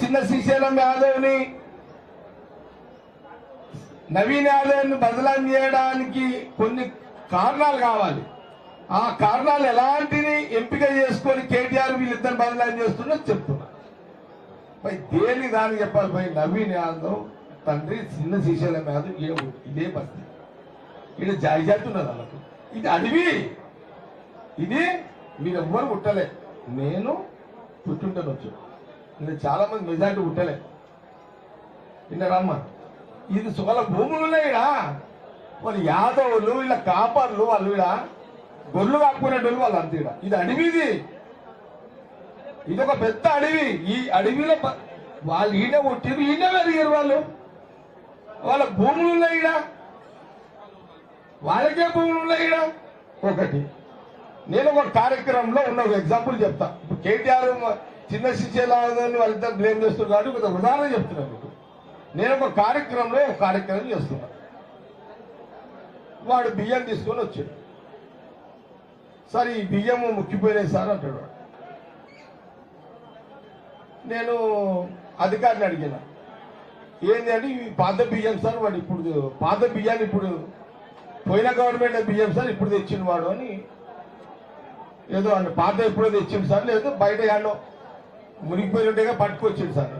చిన్న శ్రీశైలం యాదవ్ని నవీన్ యాదవ్ని బదలాం చేయడానికి కొన్ని కారణాలు కావాలి. ఆ కారణాలు ఎలాంటివి ఎంపిక చేసుకొని కేటీఆర్ వీళ్ళిద్దరు బదలాం చేస్తున్నా చెప్తున్నా. దేని దానికి చెప్పాలి పోయి నవీన్ యాదవ్ తండ్రి చిన్న శ్రీశైలం యాదవ్ ఇదే బస్తీ, ఇక్కడ జాయిజాతి ఉన్నది వాళ్ళకు. ఇది అడవి, ఇది మీరు ఎవ్వరు పుట్టలే, నేను పుట్టుంటాను వచ్చు. నేను చాలా మంది మెజార్టీ పుట్టలే విన్నారమ్మా. ఇది వాళ్ళ భూములు ఉన్నాయిడా, వాళ్ళు యాదవులు వీళ్ళ కాపర్లు, వాళ్ళు ఈడ గొర్రెలు కాపుకునేటోళ్ళు వాళ్ళు అంతే. ఇది అడవిది, ఇది ఒక పెద్ద అడవి. ఈ అడవిలో వాళ్ళు ఈడ కొట్టిరు, ఈడ పెరిగారు వాళ్ళు. వాళ్ళ భూములు ఉన్నాయి ఈడ, వాళ్ళకే భూములు ఉన్నాయి ఈడ. ఒకటి నేను ఒక కార్యక్రమంలో ఉన్న ఒక ఎగ్జాంపుల్ చెప్తా. ఇప్పుడు కేటీఆర్ చిన్న శ్రీశైలాన్ని వాళ్ళిద్దరు బ్లేమ్ చేస్తున్నారు కాబట్టి ఒక ఉదాహరణ చెప్తున్నాను మీకు. నేను ఒక కార్యక్రమం చేస్తున్నా. వాడు బియ్యం తీసుకొని వచ్చాడు. సార్ ఈ బియ్యం ముక్కిపోయినాయి సార్ అంటాడు. నేను అధికారిని అడిగిన, ఏంటి అంటే ఇవి పాత బియ్యం సార్, వాడు ఇప్పుడు పాత బియ్యాన్ని ఇప్పుడు పోయిన గవర్నమెంట్ బియ్యం సార్ ఇప్పుడు తెచ్చిన వాడు అని ఏదో అంటే పాత ఎప్పుడో తెచ్చిండు సార్, లేదు బయట యాడో మునిగిపోయి ఉంటేగా పట్టుకొచ్చిండు సార్.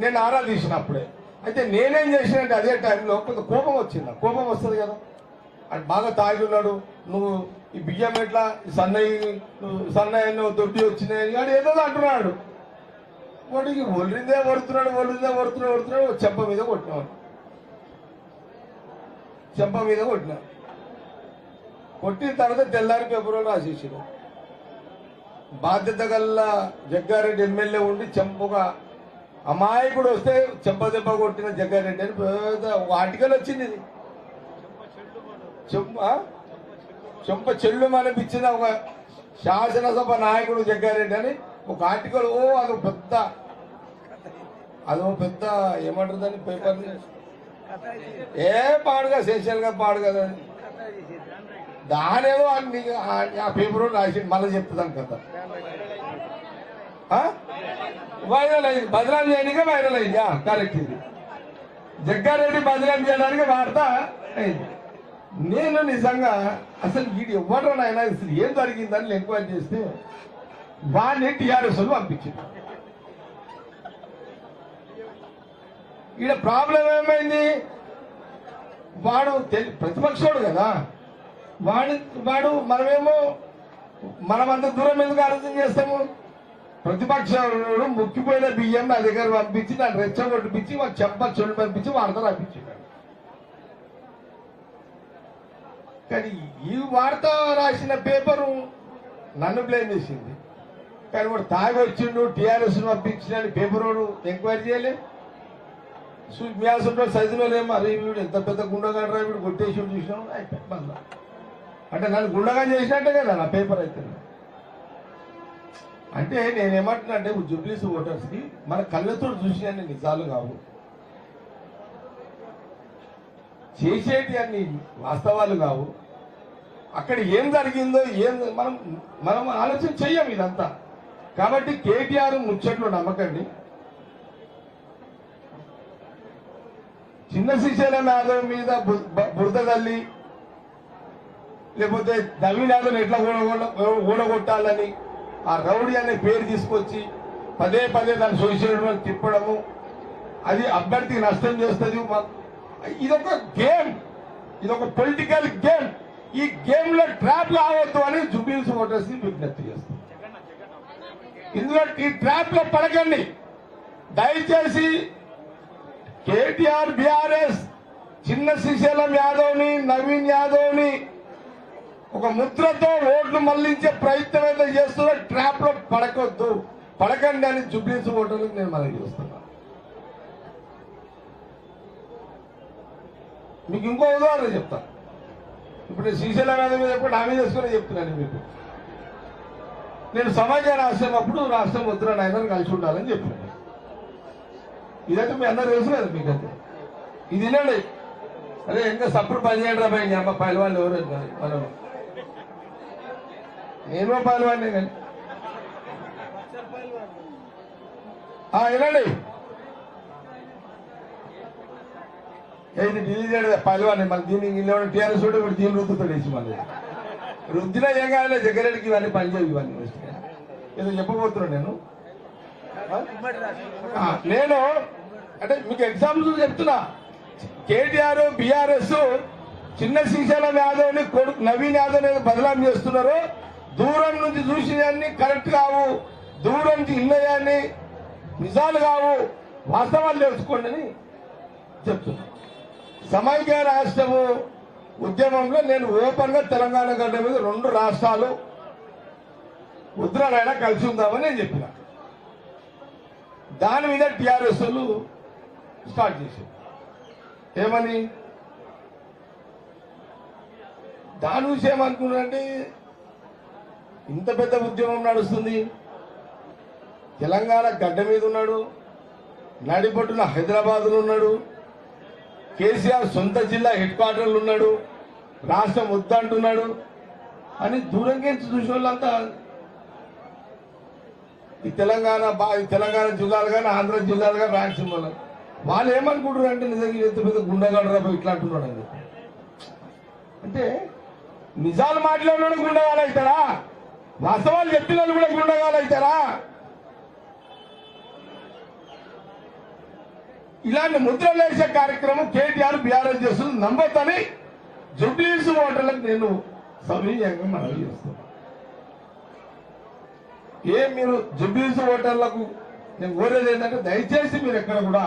నేను ఆరా తీసిన అప్పుడే. అయితే నేనేం చేసినంటే అదే టైంలో కొంత కోపం వచ్చింది. కోపం వస్తుంది కదా, అంటే బాగా తాగి ఉన్నాడు, నువ్వు ఈ బియ్యం ఎట్లా సన్నయ్య దొడ్డి వచ్చినాయి అని ఏదో అంటున్నాడు. వాడికి ఒళ్ళిందే వడుతున్నాడు. చెంప మీద కొట్టినాడు. కొట్టిన తర్వాత తెల్లారి పేపర్లో రాసేసాడు. బాధ్యత గల జగ్గారెడ్డి ఎమ్మెల్యే ఉండి చెంపగా అమాయకుడు వస్తే చెంప దెబ్బ కొట్టిన జగ్గారెడ్డి అని పెద్ద ఒక ఆర్టికల్ వచ్చింది. ఇది చెంప చెల్లు అనిపించిన ఒక శాసనసభ నాయకుడు జగ్గారెడ్డి అని ఒక ఆర్టికల్. అదో పెద్ద ఏమంటారు దాన్ని పేపర్ పాడుగా సెన్షన్ గా పాడు కదా. దానేదో ఆ పేపర్ రాసి మళ్ళీ చెప్తుందాను కదా. వైరల్ అయింది, బదలాం చేయడానికి వైరల్ అయింది. కరెక్ట్, ఇది జగ్గారెడ్డి బదలాం చేయడానికి వార్త అయింది. నేను నిజంగా అసలు వీడు ఎవరు నాయన అసలు ఏం జరిగిందని ఎంక్వైరీ చేస్తే వాడిని టీఆర్ఎస్ వాళ్ళు పంపించింది. ఈడ ప్రాబ్లం ఏమైంది, వాడు ప్రతిపక్షోడు కదా, వాడు మనమంత దూరం ఎందుకు ఆలోచన చేస్తాము. ప్రతిపక్షాలు ముక్కిపోయిన బియ్యం నా దగ్గర పంపించి నన్ను రెచ్చగొట్టిపించి వాడు చెంప చెడు పంపించి వార్త రాపించాడు. కానీ ఈ వార్త రాసిన పేపరు నన్ను బ్లేమ్ చేసింది. కానీ వాడు తాగి వచ్చిండు టీఆర్ఎస్ పంపించిన పేపర్ వాడు ఎంక్వైరీ చేయలే. వ్యాసంలో సైజులో లేమో అరే వీడు ఎంత పెద్ద గుండగాడు రా, వీడు కొట్టేసి చూసినాం అయిపోయి. అంటే నన్ను గుండగా చేసినట్టే కదా నా పేపర్ అయితే. అంటే నేనేమంటున్నా అంటే జూబ్లీస్ ఓటర్స్కి మన కళ్ళతో చూసిన నిజాలు కావు, చేసేటి అన్ని వాస్తవాలు కావు. అక్కడ ఏం జరిగిందో మనం ఆలోచన చెయ్యం ఇదంతా. కాబట్టి కేటీఆర్ ముచ్చట్లు నమ్మకండి. చిన్న శ్రీశైలం యాదవ్ మీద బురద తల్లి లేకపోతే నవీన్ యాదవ్ ఎట్లా ఊడగొట్టాలని ఆ రౌడీ అనే పేరు తీసుకొచ్చి పదే దాన్ని సోషల్ తిప్పడము, అది అభ్యర్థికి నష్టం చేస్తుంది. ఇదొక గేమ్, ఇదొక పొలిటికల్ గేమ్. ఈ గేమ్ లో ట్రాప్ కావద్దు అని జూబ్లీస్ ఓటర్స్ ని విజ్ఞప్తి చేస్తాం. ఇందులో ఈ ట్రాప్ లో పడకండి దయచేసి. కేటీఆర్ బీఆర్ఎస్ చిన్న శ్రీశైలం యాదవ్ని నవీన్ యాదవ్ని ఒక ముద్రతో ఓట్లు మళ్లించే ప్రయత్నం అయితే చేస్తున్నా. ట్రాప్ లో పడకండి అని జూబ్లీస్ ఓటర్లకు నేను మనవి చేస్తున్నా. మీకు ఇంకో ఉదాహరణ చెప్తా. ఇప్పుడు నేను శ్రీశైలం యాదవ్ మీద ఎప్పుడు హామీ చేసుకుని చెప్తున్నాను మీకు. నేను సమాజం రాసినప్పుడు రాష్ట్రం ముద్ర నాయన కలిసి ఉండాలని చెప్పాను. ఇదైతే మీ అందరూ తెలుసు కదా మీకైతే. ఇది వినండి. అరే ఇంకా సప్పుడు పని చేయండి రా భయ అమ్మ పైలవాళ్ళు ఎవరు మనం. నేను పైలవాడినే కానీ వినండి, ఇది డిలీట్ చేయడం పైలవాన్ని మళ్ళీ దీన్ని టీఆర్ఎస్ కూడా ఇప్పుడు దీన్ని రుద్దుతాడు వేసి మళ్ళీ రుద్దిన ఏం కాదు జగ్గారెడ్డికి ఇవన్నీ పనిచేయవు ఇవన్నీ ఏదో చెప్పబోతున్నాను నేను అంటే మీకు ఎగ్జాంపుల్ చెప్తున్నా. కేటీఆర్ బీఆర్ఎస్ చిన్న శ్రీశైలం యాదవ్ని కొడుకు నవీన్ యాదవ్ ఏదో బదలాం చేస్తున్నారు. దూరం నుంచి చూసినవన్నీ కరెక్ట్ కావు, దూరం నుంచి ఇన్నయాన్ని నిజాలు కావు, వాస్తవాలు తెలుసుకోండి అని చెప్తున్నా. సమైక్య రాష్ట్రము ఉద్యమంలో నేను ఓపెన్ గా తెలంగాణ గడ్డ మీద 2 రాష్ట్రాలు ఉత్తరాలైనా కలిసి ఉందామని నేను చెప్పిన. దాని మీద టీఆర్ఎస్ వాళ్ళు స్టార్ట్ చేశారు. ఏమని దాని విషయం ఏమనుకున్నారంటే ఇంత పెద్ద ఉద్యమం నడుస్తుంది, తెలంగాణ గడ్డ మీద ఉన్నాడు, నడిపట్టున హైదరాబాద్లో ఉన్నాడు, కేసీఆర్ సొంత జిల్లా హెడ్ క్వార్టర్లు ఉన్నాడు, రాష్ట్రం వద్దంటున్నాడు అని దూరంగా చూసిన వాళ్ళంతా ఈ తెలంగాణ జిల్లాలు కానీ ఆంధ్ర జిల్లాలు కానీ రాయలసీమ వాళ్ళు ఏమనుకుంటారు అంటే నిజంగా ఎంత పెద్ద గుండెగాడు రాబోయి ఇట్లా అంటున్నాడు అని. అంటే నిజాలు మాట్లాడిన గుండెగాలు అవుతారా, వాస్తవాలు చెప్పిన వాళ్ళు కూడా గుండెగాలు అవుతారా? ఇలాంటి ముద్రలు వేసే కార్యక్రమం కేటీఆర్ బీఆర్ఎస్ చేస్తుంది నమ్మొద్దని జుబ్లీస్ ఓటర్లకు నేను సవినయంగా మనవి చేస్తాను. మీరు జుబ్లీస్ ఓటర్లకు నేను కోరేది ఏంటంటే దయచేసి మీరు ఎక్కడ కూడా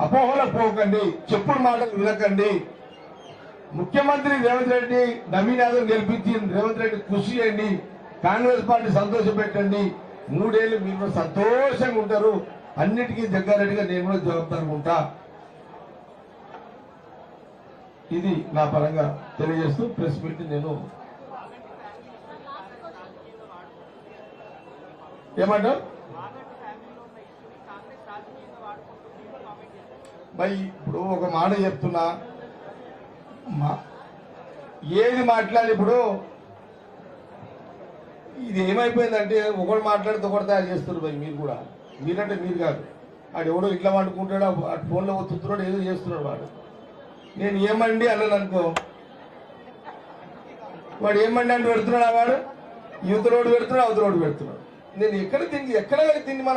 అపోహల పోకండి, చెప్పుడు మాటలు వినకండి. ముఖ్యమంత్రి రేవంత్ రెడ్డి నవీన్ యాదవ్ గెలిపించి రేవంత్ రెడ్డి కృషి చేయండి, కాంగ్రెస్ పార్టీ సంతోష పెట్టండి. 3 ఏళ్ళు మీరు సంతోషంగా ఉంటారు. అన్నిటికీ జగ్గారెడ్డిగా నేను కూడా జవాబుదారుగా ఉంటా. ఇది నా పరంగా తెలియజేస్తూ ప్రెస్ మీట్ నేను ఏమంటా భయ్ ఇప్పుడు ఒక మాట చెప్తున్నా, ఏది మాట్లాడి ఇప్పుడు ఇది ఏమైపోయిందంటే ఒకడు మాట్లాడితే ఒకటి తయారు చేస్తున్నారు భయ్. మీరు కూడా మీరంటే మీరు కాదు, వాడు ఎవడో ఇట్లా వండుకుంటాడు, అటు ఫోన్లో ఒత్తుతున్నాడు, ఏదో చేస్తున్నాడు వాడు. నేను ఏమండి అన్నాను అనుకో, వాడు ఏమండి అంటే పెడుతున్నాడు, వాడు యువత రోడ్డు పెడుతున్నాడు, అవతల రోడ్డు పెడుతున్నాడు. నేను ఎక్కడ తిండి మన